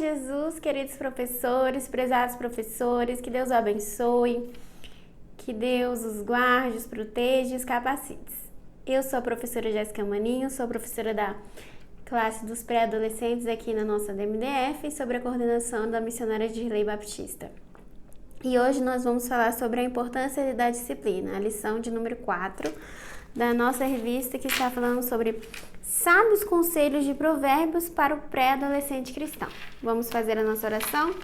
Jesus, queridos professores, prezados professores, que Deus o abençoe, que Deus os guarde, os proteja e os capacite. Eu sou a professora Jéssica Maninho, sou a professora da classe dos pré-adolescentes aqui na nossa DMDF, sobre a coordenação da missionária Dirley Baptista. E hoje nós vamos falar sobre a importância da disciplina, a lição de número 4 da nossa revista, que está falando sobre sábios conselhos de provérbios para o pré-adolescente cristão. Vamos fazer a nossa oração?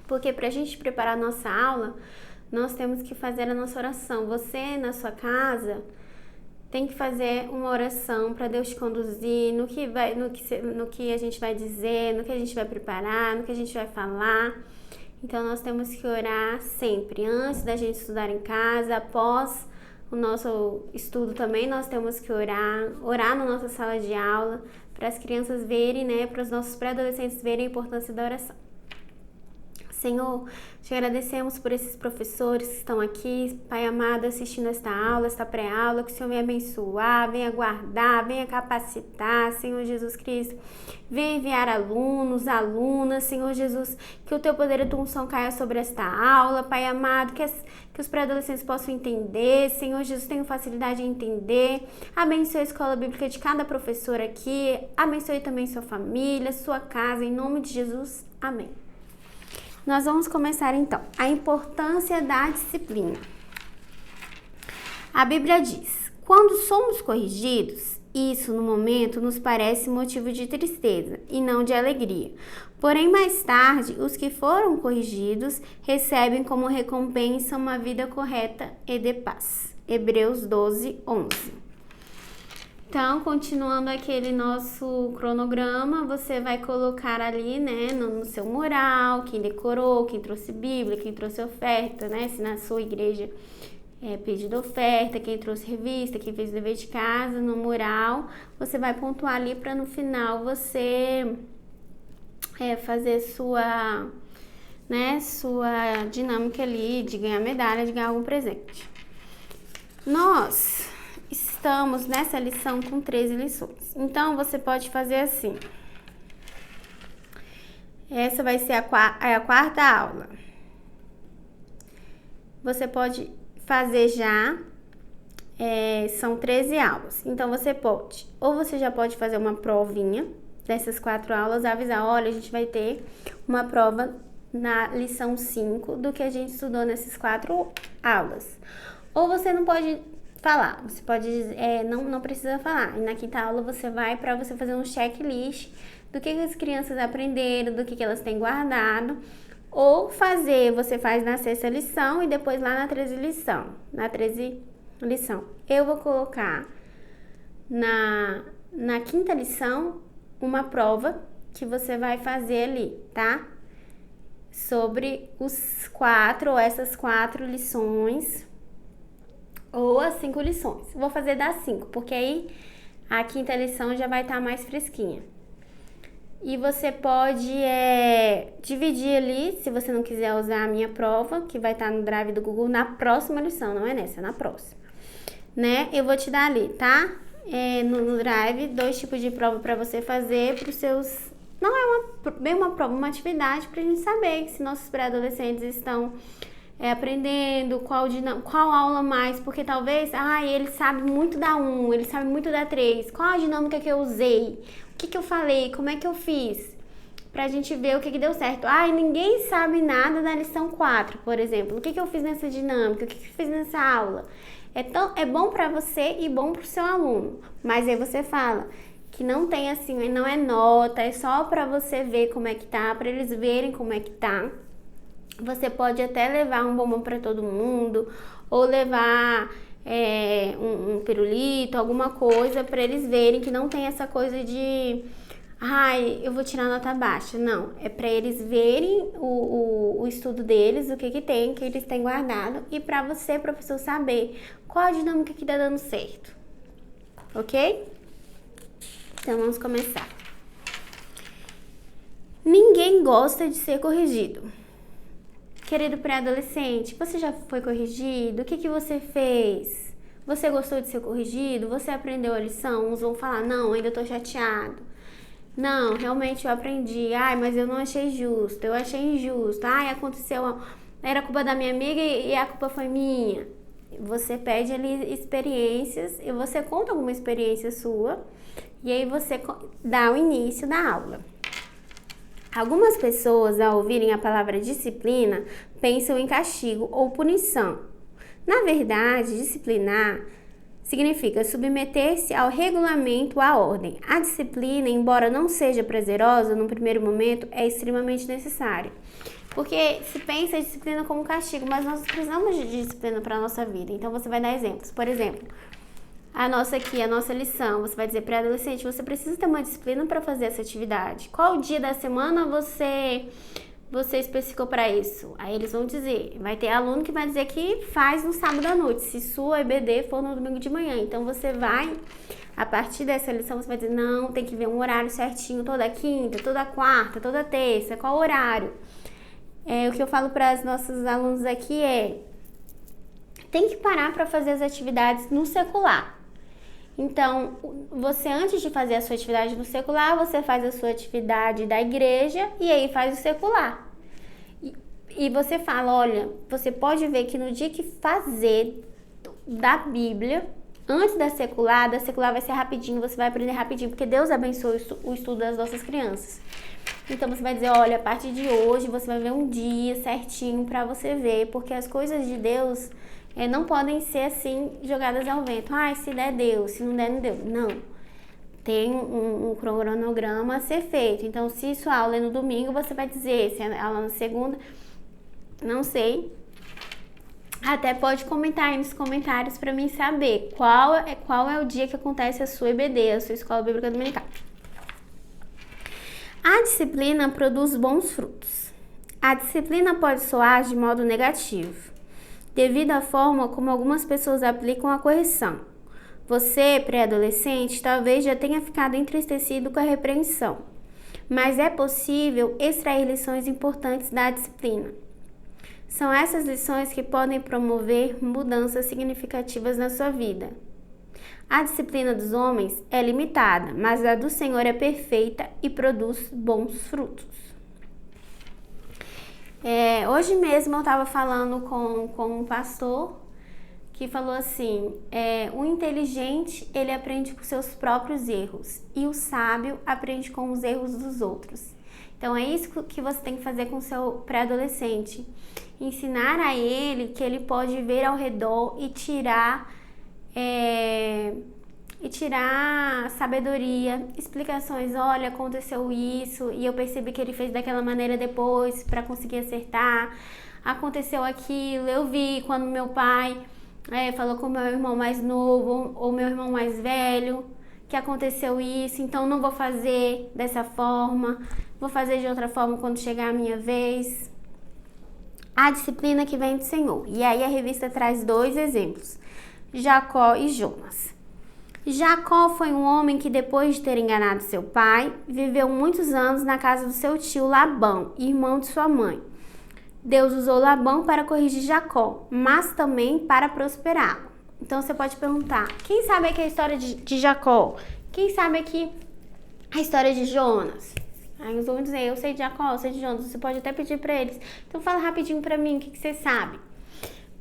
Porque para a gente preparar a nossa aula, nós temos que fazer a nossa oração. Você, na sua casa, tem que fazer uma oração para Deus te conduzir no que a gente vai dizer, no que a gente vai preparar, no que a gente vai falar. Então, nós temos que orar sempre, antes da gente estudar em casa, após o nosso estudo também, nós temos que orar na nossa sala de aula, para as crianças verem, para os nossos pré-adolescentes verem a importância da oração. Senhor, te agradecemos por esses professores que estão aqui, Pai amado, assistindo esta aula, esta pré-aula, que o Senhor venha abençoar, venha guardar, venha capacitar, Senhor Jesus Cristo, venha enviar alunos, alunas, Senhor Jesus, que o teu poder e a tua unção caia sobre esta aula, Pai amado, que os pré-adolescentes possam entender, Senhor Jesus, tenham facilidade em entender, abençoe a escola bíblica de cada professor aqui, abençoe também sua família, sua casa, em nome de Jesus, amém. Nós vamos começar então. A importância da disciplina. A Bíblia diz: quando somos corrigidos, isso no momento nos parece motivo de tristeza e não de alegria. Porém, mais tarde, os que foram corrigidos recebem como recompensa uma vida correta e de paz. Hebreus 12, 11. Então, continuando aquele nosso cronograma, você vai colocar ali, no seu mural, quem decorou, quem trouxe Bíblia, quem trouxe oferta, se na sua igreja pedido oferta, quem trouxe revista, quem fez dever de casa, no mural, você vai pontuar ali para no final você fazer sua dinâmica ali de ganhar medalha, de ganhar algum presente. Nós estamos nessa lição com 13 lições. Então, você pode fazer assim. Essa vai ser a quarta aula. Você pode fazer já, são 13 aulas. Então, você já pode fazer uma provinha dessas 4 aulas, avisar, olha, a gente vai ter uma prova na lição 5 do que a gente estudou nessas 4 aulas. Ou você não pode falar, você pode não precisa falar. E na quinta aula você vai para você fazer um checklist do que as crianças aprenderam, do que elas têm guardado. Ou você faz na 6ª lição e depois lá na 13ª lição. Na 13ª lição. Eu vou colocar na 5ª lição uma prova que você vai fazer ali, tá? Sobre essas 4 lições. Ou as 5 lições. Vou fazer das 5, porque aí a 5ª lição já vai estar mais fresquinha. E você pode dividir ali, se você não quiser usar a minha prova, que vai estar no drive do Google na próxima lição, não é nessa, é na próxima. Eu vou te dar ali, tá? No drive, 2 tipos de prova para você fazer para os seus... Não é bem uma prova, uma atividade para a gente saber se nossos pré-adolescentes estão aprendendo, qual aula mais, porque talvez, ele sabe muito da 1, ele sabe muito da 3, qual a dinâmica que eu usei, o que eu falei, como é que eu fiz, pra gente ver o que deu certo. Ninguém sabe nada da lição 4, por exemplo, o que eu fiz nessa dinâmica, o que eu fiz nessa aula. É bom pra você e bom pro seu aluno, mas aí você fala que não tem assim, não é nota, é só pra você ver como é que tá, pra eles verem como é que tá. Você pode até levar um bombom para todo mundo, ou levar um pirulito, alguma coisa, para eles verem que não tem essa coisa de eu vou tirar nota baixa. Não, é para eles verem o estudo deles, o que eles têm guardado, e para você, professor, saber qual a dinâmica que tá dando certo. Ok? Então, vamos começar. Ninguém gosta de ser corrigido. Querido pré-adolescente, você já foi corrigido? O que você fez? Você gostou de ser corrigido? Você aprendeu a lição? Uns vão falar, não, ainda tô chateado. Não, realmente eu aprendi. Ai, mas eu não achei justo, eu achei injusto. Ai, aconteceu, era culpa da minha amiga e a culpa foi minha. Você pede ali experiências e você conta alguma experiência sua e aí você dá o início da aula. Algumas pessoas, ao ouvirem a palavra disciplina, pensam em castigo ou punição. Na verdade, disciplinar significa submeter-se ao regulamento, à ordem. A disciplina, embora não seja prazerosa no primeiro momento, é extremamente necessária. Porque se pensa a disciplina como castigo, mas nós precisamos de disciplina para a nossa vida. Então você vai dar exemplos. Por exemplo, a nossa lição, você vai dizer para adolescente, você precisa ter uma disciplina para fazer essa atividade. Qual dia da semana você especificou para isso? Aí eles vão dizer, vai ter aluno que vai dizer que faz no sábado à noite, se sua EBD for no domingo de manhã. Então você vai, a partir dessa lição, você vai dizer, não, tem que ver um horário certinho, toda quinta, toda quarta, toda terça, qual horário? O que eu falo para os nossos alunos aqui tem que parar para fazer as atividades no secular. Então, você antes de fazer a sua atividade no secular, você faz a sua atividade da igreja e aí faz o secular. E você fala, olha, você pode ver que no dia que fazer da Bíblia, antes da secular vai ser rapidinho, você vai aprender rapidinho, porque Deus abençoa o estudo das nossas crianças. Então você vai dizer, olha, a partir de hoje você vai ver um dia certinho para você ver, porque as coisas de Deus não podem ser assim jogadas ao vento. Ah, se der Deus, se não der não deu. Não. Tem um cronograma a ser feito. Então, se sua aula é no domingo, você vai dizer, se a aula é na segunda, não sei. Até pode comentar aí nos comentários para mim saber qual é o dia que acontece a sua EBD, a sua Escola Bíblica Dominical. A disciplina produz bons frutos. A disciplina pode soar de modo negativo, devido à forma como algumas pessoas aplicam a correção. Você, pré-adolescente, talvez já tenha ficado entristecido com a repreensão, mas é possível extrair lições importantes da disciplina. São essas lições que podem promover mudanças significativas na sua vida. A disciplina dos homens é limitada, mas a do Senhor é perfeita e produz bons frutos. Hoje mesmo eu estava falando com um pastor que falou assim, o inteligente ele aprende com seus próprios erros e o sábio aprende com os erros dos outros. Então é isso que você tem que fazer com o seu pré-adolescente, ensinar a ele que ele pode ver ao redor e tirar sabedoria, explicações, olha, aconteceu isso e eu percebi que ele fez daquela maneira depois para conseguir acertar, aconteceu aquilo, eu vi quando meu pai falou com meu irmão mais novo ou meu irmão mais velho que aconteceu isso, então não vou fazer dessa forma, vou fazer de outra forma quando chegar a minha vez. A disciplina que vem do Senhor. E aí a revista traz 2 exemplos, Jacó e Jonas. Jacó foi um homem que, depois de ter enganado seu pai, viveu muitos anos na casa do seu tio Labão, irmão de sua mãe. Deus usou Labão para corrigir Jacó, mas também para prosperá-lo. Então você pode perguntar, quem sabe aqui a história de Jacó? Quem sabe aqui a história de Jonas? Aí eles vão dizer, eu sei de Jacó, eu sei de Jonas. Você pode até pedir para eles. Então fala rapidinho para mim, o que você sabe?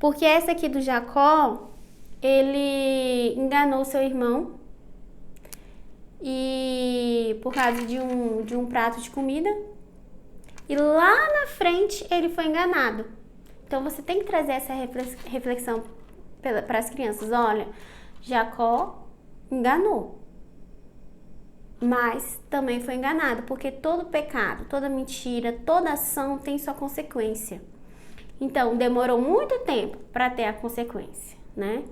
Porque essa aqui do Jacó, ele enganou seu irmão e por causa de um prato de comida. E lá na frente ele foi enganado. Então você tem que trazer essa reflexão para as crianças. Olha, Jacó enganou, mas também foi enganado, porque todo pecado, toda mentira, toda ação tem sua consequência. Então demorou muito tempo para ter a consequência, né?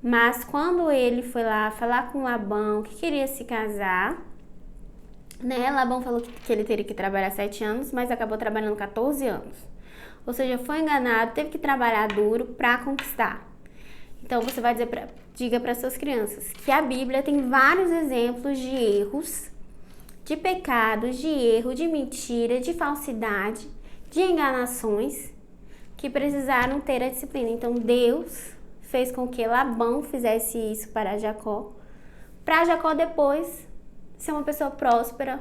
Mas quando ele foi lá falar com Labão que queria se casar, né? Labão falou que ele teria que trabalhar 7 anos, mas acabou trabalhando 14 anos. Ou seja, foi enganado, teve que trabalhar duro para conquistar. Então você vai diga para suas crianças que a Bíblia tem vários exemplos de erros, de pecados, de erro, de mentira, de falsidade, de enganações que precisaram ter a disciplina. Então Deus fez com que Labão fizesse isso para Jacó depois ser uma pessoa próspera,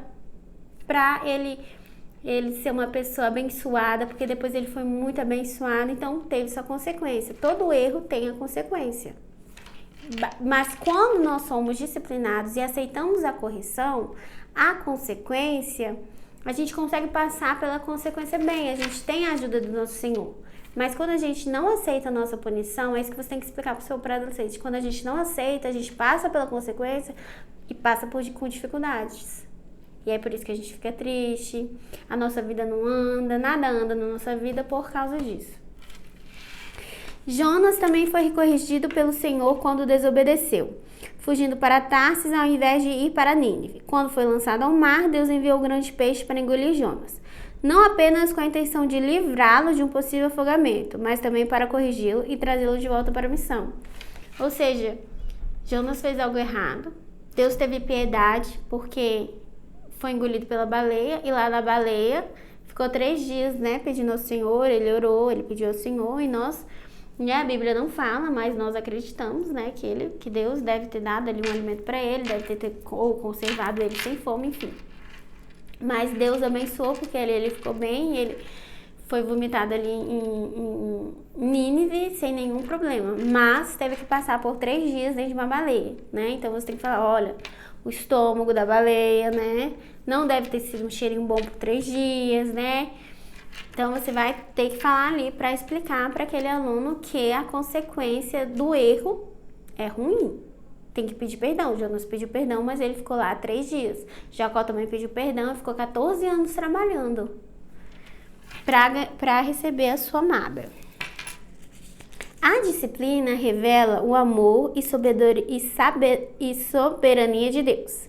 para ele ser uma pessoa abençoada, porque depois ele foi muito abençoado, então teve sua consequência. Todo erro tem a consequência. Mas quando nós somos disciplinados e aceitamos a correção, a consequência, a gente consegue passar pela consequência bem, a gente tem a ajuda do nosso Senhor. Mas quando a gente não aceita a nossa punição, é isso que você tem que explicar para o seu pré-adolescente. Quando a gente não aceita, a gente passa pela consequência e passa com dificuldades. E é por isso que a gente fica triste, a nossa vida não anda, nada anda na nossa vida por causa disso. Jonas também foi corrigido pelo Senhor quando desobedeceu, fugindo para Tarsis ao invés de ir para Nínive. Quando foi lançado ao mar, Deus enviou um grande peixe para engolir Jonas. Não apenas com a intenção de livrá-lo de um possível afogamento, mas também para corrigi-lo e trazê-lo de volta para a missão. Ou seja, Jonas fez algo errado, Deus teve piedade porque foi engolido pela baleia, e lá na baleia ficou 3 dias, pedindo ao Senhor, ele orou, ele pediu ao Senhor, e nós, a Bíblia não fala, mas nós acreditamos, que Deus deve ter dado ali um alimento para ele, deve ter ou conservado ele sem fome, enfim. Mas Deus abençoou, porque ele ficou bem, ele foi vomitado ali em Nínive sem nenhum problema, mas teve que passar por 3 dias dentro de uma baleia, Então você tem que falar, olha, o estômago da baleia, não deve ter sido um cheirinho bom por 3 dias, Então você vai ter que falar ali para explicar para aquele aluno que a consequência do erro é ruim. Tem que pedir perdão. Jonas pediu perdão, mas ele ficou lá 3 dias. Jacó também pediu perdão e ficou 14 anos trabalhando para receber a sua amada. A disciplina revela o amor e soberania de Deus.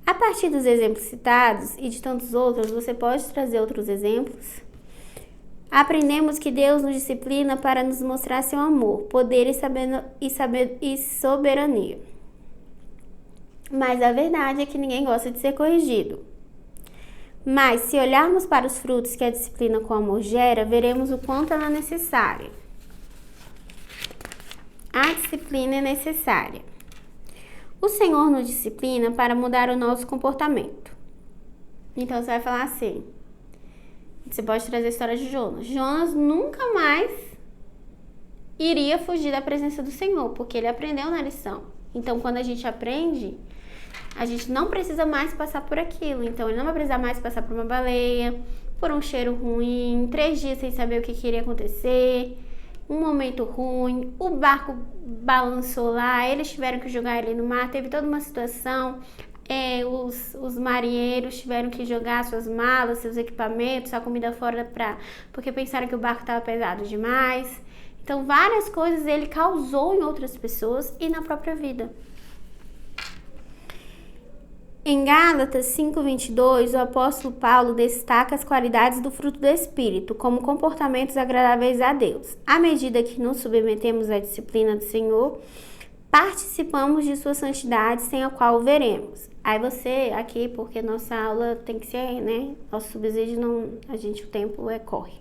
A partir dos exemplos citados e de tantos outros, você pode trazer outros exemplos. Aprendemos que Deus nos disciplina para nos mostrar seu amor, poder e soberania. Mas a verdade é que ninguém gosta de ser corrigido. Mas se olharmos para os frutos que a disciplina com amor gera, veremos o quanto ela é necessária. A disciplina é necessária. O Senhor nos disciplina para mudar o nosso comportamento. Então você vai falar assim, você pode trazer a história de Jonas. Jonas nunca mais iria fugir da presença do Senhor, porque ele aprendeu na lição. Então quando a gente aprende, a gente não precisa mais passar por aquilo. Então ele não vai precisar mais passar por uma baleia, por um cheiro ruim, 3 dias sem saber o que iria acontecer, um momento ruim, o barco balançou lá, eles tiveram que jogar ele no mar, teve toda uma situação, os marinheiros tiveram que jogar suas malas, seus equipamentos, a comida fora porque pensaram que o barco estava pesado demais. Então várias coisas ele causou em outras pessoas e na própria vida. Em Gálatas 5:22, o apóstolo Paulo destaca as qualidades do fruto do Espírito como comportamentos agradáveis a Deus. À medida que nos submetemos à disciplina do Senhor, participamos de sua santidade, sem a qual o veremos. Aí você, aqui, porque nossa aula tem que ser, Nosso subsídio, o tempo corre.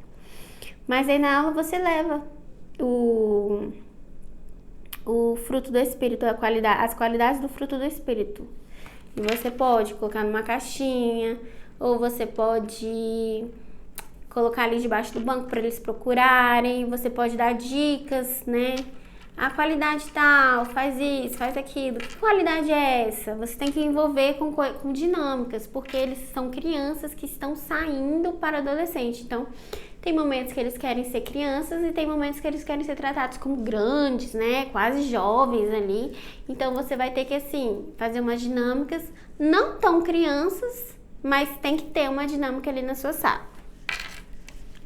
Mas aí na aula você leva o fruto do Espírito, as qualidades do fruto do Espírito. E você pode colocar numa caixinha, ou você pode colocar ali debaixo do banco para eles procurarem, você pode dar dicas, A qualidade tal, faz isso, faz aquilo. Que qualidade é essa? Você tem que envolver com dinâmicas, porque eles são crianças que estão saindo para adolescente. Então, tem momentos que eles querem ser crianças e tem momentos que eles querem ser tratados como grandes, quase jovens ali. Então, você vai ter que, fazer umas dinâmicas não tão crianças, mas tem que ter uma dinâmica ali na sua sala.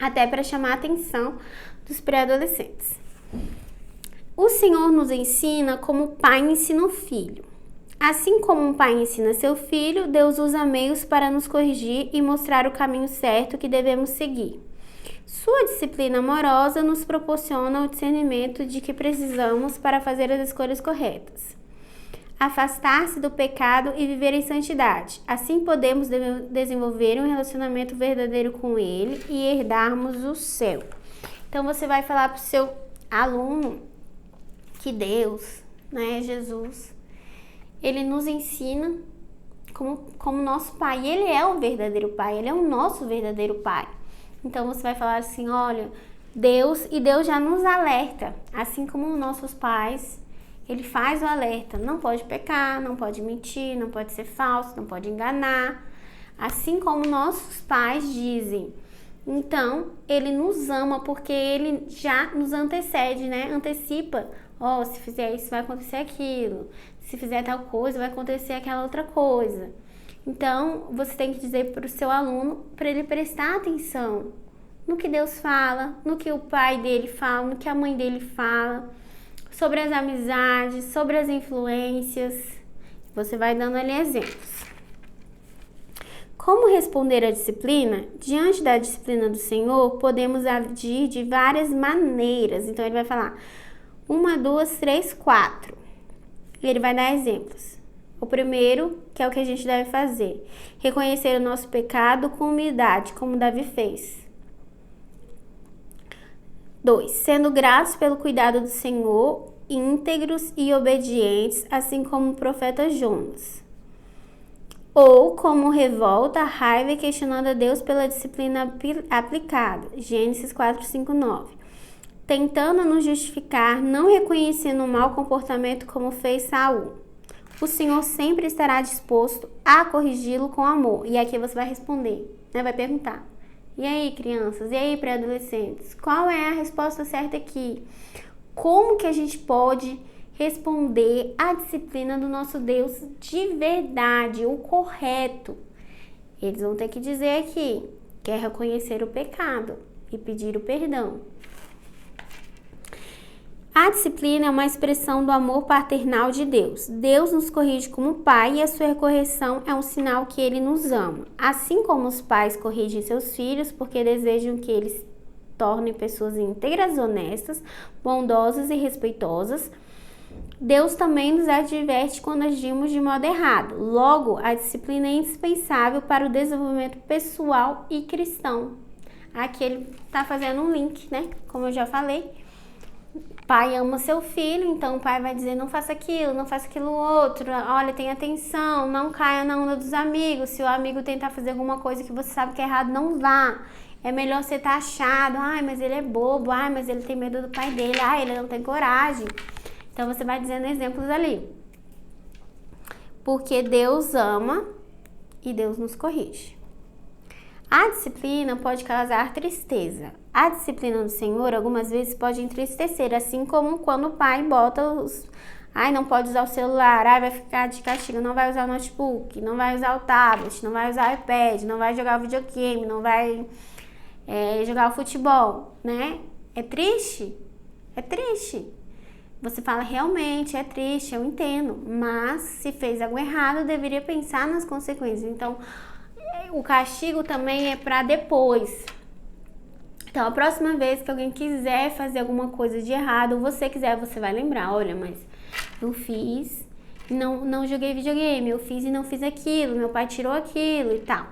Até para chamar a atenção dos pré-adolescentes. O Senhor nos ensina como o pai ensina o filho. Assim como um pai ensina seu filho, Deus usa meios para nos corrigir e mostrar o caminho certo que devemos seguir. Sua disciplina amorosa nos proporciona o discernimento de que precisamos para fazer as escolhas corretas. Afastar-se do pecado e viver em santidade. Assim podemos desenvolver um relacionamento verdadeiro com Ele e herdarmos o céu. Então você vai falar para o seu aluno que Deus, Jesus, Ele nos ensina como nosso pai. E ele é o verdadeiro pai, ele é o nosso verdadeiro pai. Então você vai falar assim, olha, Deus já nos alerta, assim como nossos pais, ele faz o alerta, não pode pecar, não pode mentir, não pode ser falso, não pode enganar, assim como nossos pais dizem. Então, ele nos ama porque ele já nos antecede, né? Antecipa, se fizer isso vai acontecer aquilo, se fizer tal coisa vai acontecer aquela outra coisa. Então, você tem que dizer para o seu aluno para ele prestar atenção no que Deus fala, no que o pai dele fala, no que a mãe dele fala, sobre as amizades, sobre as influências. Você vai dando ali exemplos. Como responder à disciplina? Diante da disciplina do Senhor, podemos agir de várias maneiras. Então, ele vai falar 1, 2, 3, 4. E ele vai dar exemplos. O primeiro, que é o que a gente deve fazer, reconhecer o nosso pecado com humildade, como Davi fez. 2, sendo gratos pelo cuidado do Senhor, íntegros e obedientes, assim como o profeta Jonas. Ou como revolta, raiva e questionando a Deus pela disciplina aplicada. Gênesis 4, 5, 9. Tentando nos justificar, não reconhecendo o mau comportamento como fez Saul. O Senhor sempre estará disposto a corrigi-lo com amor. E aqui você vai responder, né? Vai perguntar. E aí, crianças? E aí, pré-adolescentes? Qual é a resposta certa aqui? Como que a gente pode responder à disciplina do nosso Deus de verdade, o correto? Eles vão ter que dizer aqui, que é reconhecer o pecado e pedir o perdão. A disciplina é uma expressão do amor paternal de Deus. Deus nos corrige como pai e a sua correção é um sinal que ele nos ama. Assim como os pais corrigem seus filhos porque desejam que eles tornem pessoas íntegras, honestas, bondosas e respeitosas, Deus também nos adverte quando agimos de modo errado. Logo, a disciplina é indispensável para o desenvolvimento pessoal e cristão. Aqui ele está fazendo um link, né? Como eu já falei. Pai ama seu filho, então o pai vai dizer, não faça aquilo outro, olha, tenha atenção, não caia na onda dos amigos, se o amigo tentar fazer alguma coisa que você sabe que é errado, não vá. É melhor ser taxado, mas ele é bobo, mas ele tem medo do pai dele, ele não tem coragem. Então você vai dizendo exemplos ali. Porque Deus ama e Deus nos corrige. A disciplina pode causar tristeza. A disciplina do Senhor algumas vezes pode entristecer, assim como quando o pai bota não pode usar o celular, vai ficar de castigo, não vai usar o notebook, não vai usar o tablet, não vai usar o iPad, não vai jogar o videogame, não vai jogar o futebol, né? É triste? É triste. Você fala, realmente, é triste, eu entendo, mas se fez algo errado, deveria pensar nas consequências. Então, o castigo também é para depois. Então, a próxima vez que alguém quiser fazer alguma coisa de errado, ou você quiser, você vai lembrar, olha, mas eu fiz e não joguei videogame, eu fiz e não fiz aquilo, meu pai tirou aquilo e tal.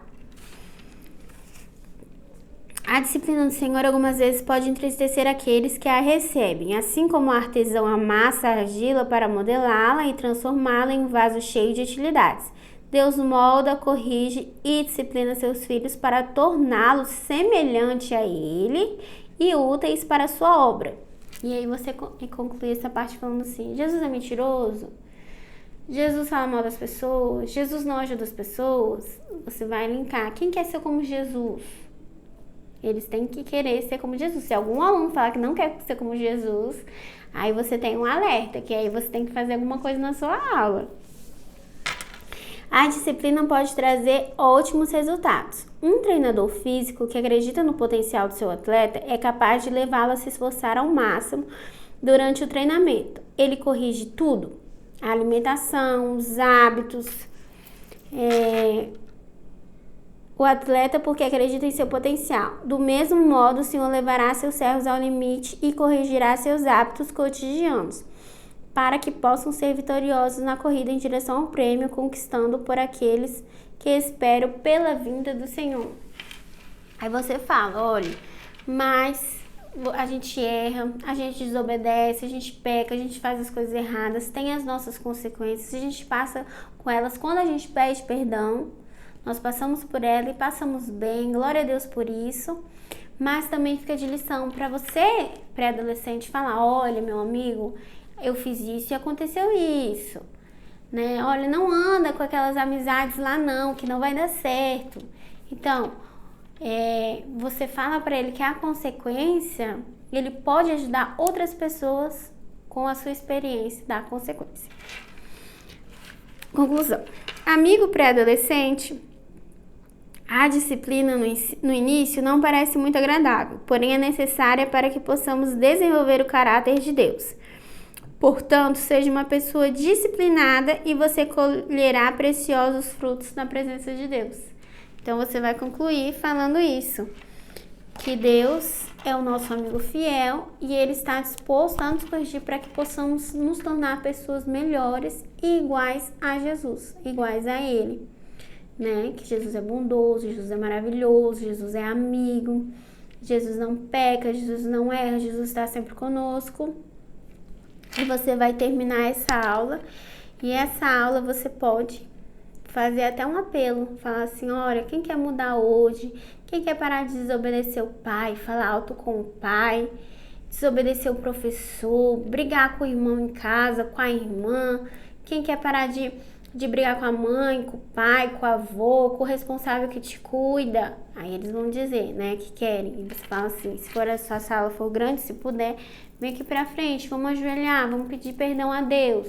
A disciplina do Senhor algumas vezes pode entristecer aqueles que a recebem, assim como o artesão amassa a argila para modelá-la e transformá-la em um vaso cheio de utilidades. Deus molda, corrige e disciplina seus filhos para torná-los semelhante a Ele e úteis para a sua obra. E aí você conclui essa parte falando assim, Jesus é mentiroso? Jesus fala mal das pessoas? Jesus não ajuda as pessoas? Você vai linkar. Quem quer ser como Jesus? Eles têm que querer ser como Jesus. Se algum aluno falar que não quer ser como Jesus, aí você tem um alerta, que aí você tem que fazer alguma coisa na sua aula. A disciplina pode trazer ótimos resultados. Um treinador físico que acredita no potencial do seu atleta é capaz de levá-lo a se esforçar ao máximo durante o treinamento. Ele corrige tudo, a alimentação, os hábitos, o atleta porque acredita em seu potencial. Do mesmo modo, o Senhor levará seus servos ao limite e corrigirá seus hábitos cotidianos, para que possam ser vitoriosos na corrida em direção ao prêmio, conquistando por aqueles que esperam pela vinda do Senhor. Aí você fala, olha, mas a gente erra, a gente desobedece, a gente peca, a gente faz as coisas erradas, tem as nossas consequências, a gente passa com elas. Quando a gente pede perdão, nós passamos por ela e passamos bem, glória a Deus por isso. Mas também fica de lição para você, pré-adolescente, falar: olha, meu amigo, eu fiz isso e aconteceu isso, né? Olha, não anda com aquelas amizades lá não, que não vai dar certo. Então, você fala para ele que a consequência, ele pode ajudar outras pessoas com a sua experiência da consequência. Conclusão. Amigo pré-adolescente, a disciplina no início não parece muito agradável, porém é necessária para que possamos desenvolver o caráter de Deus. Portanto, seja uma pessoa disciplinada e você colherá preciosos frutos na presença de Deus. Então, você vai concluir falando isso, que Deus é o nosso amigo fiel e Ele está disposto a nos corrigir para que possamos nos tornar pessoas melhores e iguais a Jesus, iguais a Ele, né? Que Jesus é bondoso, Jesus é maravilhoso, Jesus é amigo, Jesus não peca, Jesus não erra, Jesus está sempre conosco. E você vai terminar essa aula, e essa aula você pode fazer até um apelo, falar assim: olha, quem quer mudar hoje? Quem quer parar de desobedecer o pai, falar alto com o pai, desobedecer o professor, brigar com o irmão em casa, com a irmã? Quem quer parar de brigar com a mãe, com o pai, com o avô, com o responsável que te cuida? Aí eles vão dizer, né, que querem. E você fala assim: se for a sua sala for grande, se puder, vem aqui pra frente, vamos ajoelhar, vamos pedir perdão a Deus.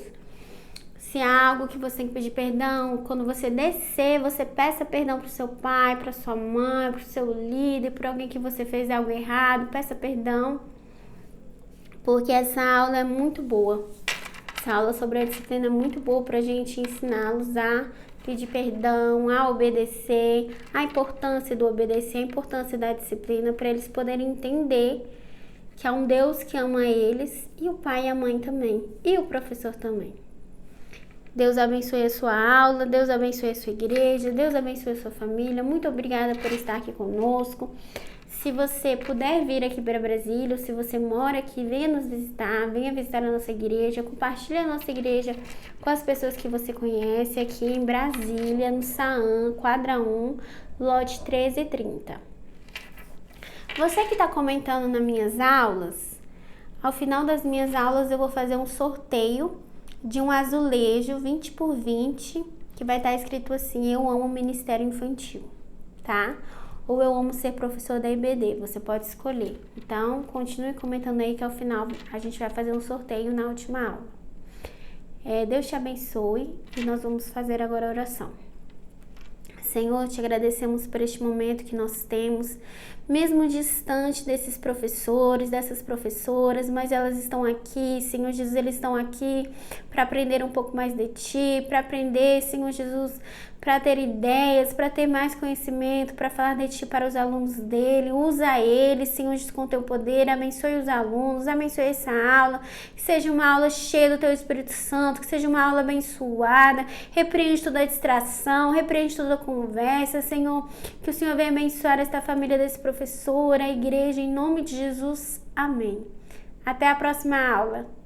Se há algo que você tem que pedir perdão, quando você descer, você peça perdão pro seu pai, pra sua mãe, pro seu líder, por alguém que você fez algo errado, peça perdão, porque essa aula é muito boa. Essa aula sobre a disciplina é muito boa pra gente ensiná-los a pedir perdão, a obedecer, a importância do obedecer, a importância da disciplina, para eles poderem entender que há um Deus que ama eles, e o pai e a mãe também, e o professor também. Deus abençoe a sua aula, Deus abençoe a sua igreja, Deus abençoe a sua família. Muito obrigada por estar aqui conosco. Se você puder vir aqui para Brasília, se você mora aqui, venha nos visitar, venha visitar a nossa igreja, compartilhe a nossa igreja com as pessoas que você conhece aqui em Brasília, no Saam, quadra 1, lote 1330. Você que está comentando nas minhas aulas, ao final das minhas aulas eu vou fazer um sorteio de um azulejo 20 por 20, que vai estar escrito assim: eu amo o Ministério Infantil, tá? Ou eu amo ser professor da IBD, você pode escolher. Então, continue comentando aí que ao final a gente vai fazer um sorteio na última aula. Deus te abençoe e nós vamos fazer agora a oração. Senhor, te agradecemos por este momento que nós temos, mesmo distante desses professores, dessas professoras, mas elas estão aqui, Senhor Jesus, eles estão aqui para aprender um pouco mais de Ti, para aprender, Senhor Jesus, para ter ideias, para ter mais conhecimento, para falar de Ti para os alunos dele. Usa eles, Senhor Jesus, com Teu poder, abençoe os alunos, abençoe essa aula, que seja uma aula cheia do Teu Espírito Santo, que seja uma aula abençoada, repreende toda a distração, repreende toda a conversa, Senhor, que o Senhor venha abençoar esta família desse professor, a igreja, em nome de Jesus, amém. Até a próxima aula.